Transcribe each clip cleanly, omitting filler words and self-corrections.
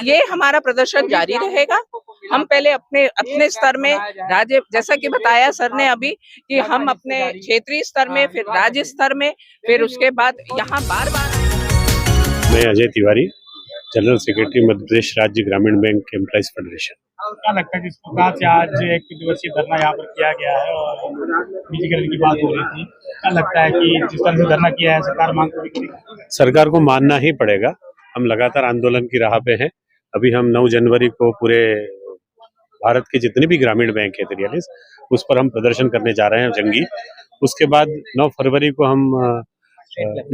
ये हमारा प्रदर्शन जारी रहेगा। हम पहले अपने अपने स्तर में राज्य, जैसा कि बताया सर ने अभी, कि हम अपने क्षेत्रीय स्तर में, फिर राज्य स्तर में, फिर उसके बाद यहाँ बार-बार। मैं अजय तिवारी, जनरल सेक्रेटरी मध्य प्रदेश राज्य ग्रामीण बैंक एम्प्लॉइज फेडरेशन। क्या लगता है जिस प्रकार से आज एक दिवसीय धरना यहाँ पर किया गया है और निजीकरण की बात हो रही थी, क्या लगता है कि जिस तरह से धरना किया है सरकार मांग पूरी करेगी? सरकार को मानना ही पड़ेगा। हम लगातार आंदोलन की राह पे हैं। अभी हम 9 जनवरी को पूरे भारत के जितने भी ग्रामीण बैंक है 43, उस पर हम प्रदर्शन करने जा रहे हैं जंगी। उसके बाद 9 फरवरी को हम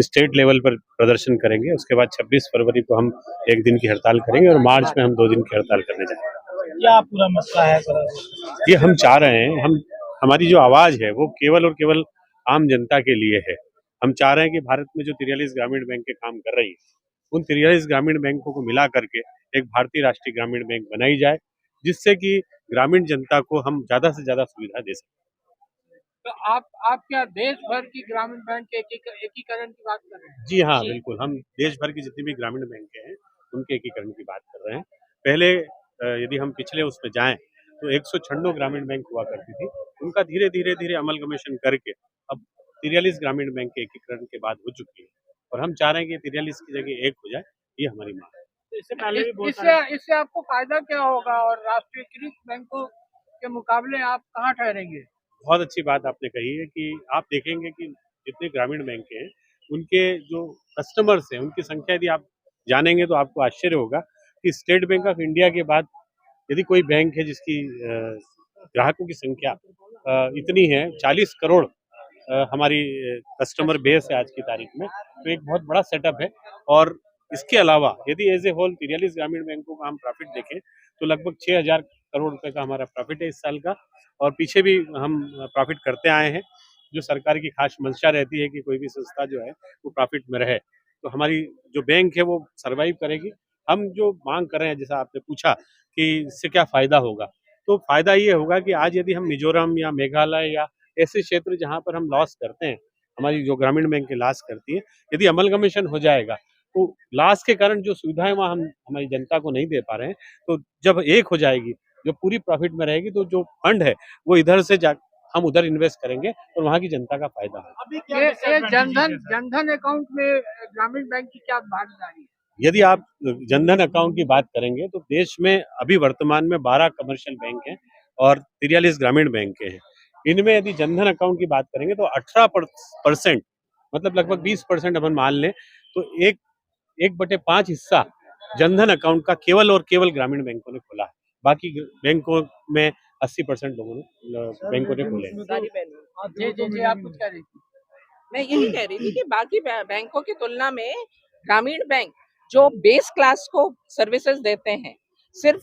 स्टेट लेवल पर प्रदर्शन करेंगे। उसके बाद 26 फरवरी को हम 1 दिन की हड़ताल करेंगे और मार्च में हम 2 दिन की हड़ताल करने जा रहे हैं। क्या पूरा मसला है सर? ये हम चाह रहे हैं, हमारी जो आवाज है वो केवल और केवल आम जनता के लिए है। हम चाह रहे हैं कि भारत में जो 43 ग्रामीण बैंक काम कर रही है, उन 43 ग्रामीण बैंकों को मिला करके एक भारतीय राष्ट्रीय ग्रामीण बैंक बनाई जाए, जिससे कि ग्रामीण जनता को हम ज्यादा से ज्यादा सुविधा दे सकें। तो आप क्या देश भर की ग्रामीण बैंक के एकीकरण की बात कर रहे हैं? जी हाँ, बिल्कुल। हम देश भर की जितनी भी ग्रामीण बैंकें हैं उनके एकीकरण की बात कर रहे हैं। पहले यदि हम पिछले उसमें जाएं तो 196 ग्रामीण बैंक हुआ करती थी। उनका धीरे धीरे अमलगमेशन करके अब 43 ग्रामीण बैंक के एकीकरण के बाद हो चुकी है, और हम चाह रहे हैं कि 43 की जगह 1 हो जाए। ये हमारी मांग है। इससे पहले भी इससे आपको फायदा क्या होगा और राष्ट्रीयकृत बैंकों के मुकाबले आप कहाँ ठहरेंगे? बहुत अच्छी बात आपने कही है कि आप देखेंगे कि जितने ग्रामीण बैंक हैं उनके जो कस्टमर्स हैं उनकी संख्या यदि आप जानेंगे तो आपको आश्चर्य होगा कि स्टेट बैंक ऑफ इंडिया के बाद यदि कोई बैंक है जिसकी ग्राहकों की संख्या इतनी है, 40 करोड़ हमारी कस्टमर बेस है आज की तारीख में, तो एक बहुत बड़ा सेटअप है। और इसके अलावा यदि एज ए होल 43 ग्रामीण बैंकों का हम प्रॉफिट देखें तो लगभग 6,000 करोड़ रुपए का हमारा प्रॉफिट है इस साल का, और पीछे भी हम प्रॉफिट करते आए हैं। जो सरकार की खास मंशा रहती है कि कोई भी संस्था जो है वो प्रॉफिट में रहे, तो हमारी जो बैंक है वो सरवाइव करेगी। हम जो मांग कर रहे हैं, जैसा आपने पूछा कि इससे क्या फायदा होगा, तो फायदा ये होगा कि आज यदि हम मिजोरम या मेघालय या ऐसे क्षेत्र जहाँ पर हम लॉस करते हैं, हमारी जो ग्रामीण बैंक लॉस करती है, यदि अमलगमेशन हो जाएगा तो लॉस के कारण जो सुविधाएं वहाँ हम हमारी जनता को नहीं दे पा रहे हैं, तो जब एक हो जाएगी, जो पूरी प्रॉफिट में रहेगी, तो जो फंड है वो इधर से हम उधर इन्वेस्ट करेंगे और वहाँ की जनता का फायदा है। अभी ये जनधन अकाउंट में ग्रामीण बैंक की क्या भागीदारी है? यदि आप जनधन अकाउंट की बात करेंगे तो देश में अभी वर्तमान में 12 कमर्शियल बैंक हैं और 43 ग्रामीण बैंक हैं। इनमें यदि जनधन अकाउंट की बात करेंगे तो 18% मतलब लगभग 20% अपन मान लें, तो 1/5 हिस्सा जनधन अकाउंट का केवल और केवल ग्रामीण बैंकों ने खोला है। बाकी बैंकों में 80% बैंकों ने खोले। जी आप कुछ कह रही थी? मैं यही कह रही थी कि बाकी बैंकों की तुलना में ग्रामीण बैंक जो बेस क्लास को सर्विसेज देते हैं, सिर्फ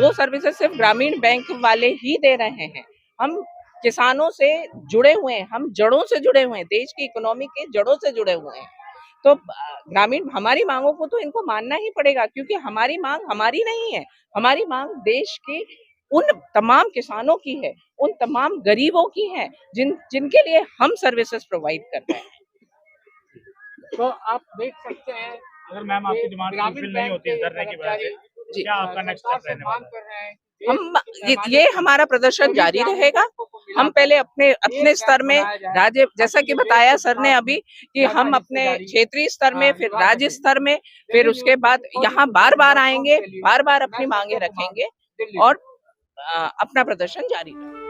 वो सर्विसेज सिर्फ ग्रामीण बैंक वाले ही दे रहे हैं। हम किसानों से जुड़े हुए हैं, हम जड़ों से जुड़े हुए हैं, देश की इकोनॉमी के जड़ों से जुड़े हुए हैं। तो ग्रामीण हमारी मांगों को तो इनको मानना ही पड़ेगा, क्योंकि हमारी मांग हमारी नहीं है, हमारी मांग देश की उन तमाम किसानों की है, उन तमाम गरीबों की है जिनके लिए हम सर्विसेज प्रोवाइड कर रहे हैं। तो आप देख सकते हैं, अगर मैम आपकी डिमांड फुलफिल नहीं होती इस धरने की वजह से, क्या आपका नेक्स्ट स्टेप रहने वाला है? हम ये हमारा प्रदर्शन जारी रहेगा। हम पहले अपने स्तर में राज्य, जैसा कि बताया सर ने अभी, कि हम अपने क्षेत्रीय स्तर में, फिर राज्य स्तर में, फिर उसके बाद यहाँ बार-बार आएंगे, बार-बार अपनी मांगे रखेंगे और अपना प्रदर्शन जारी रहेगा।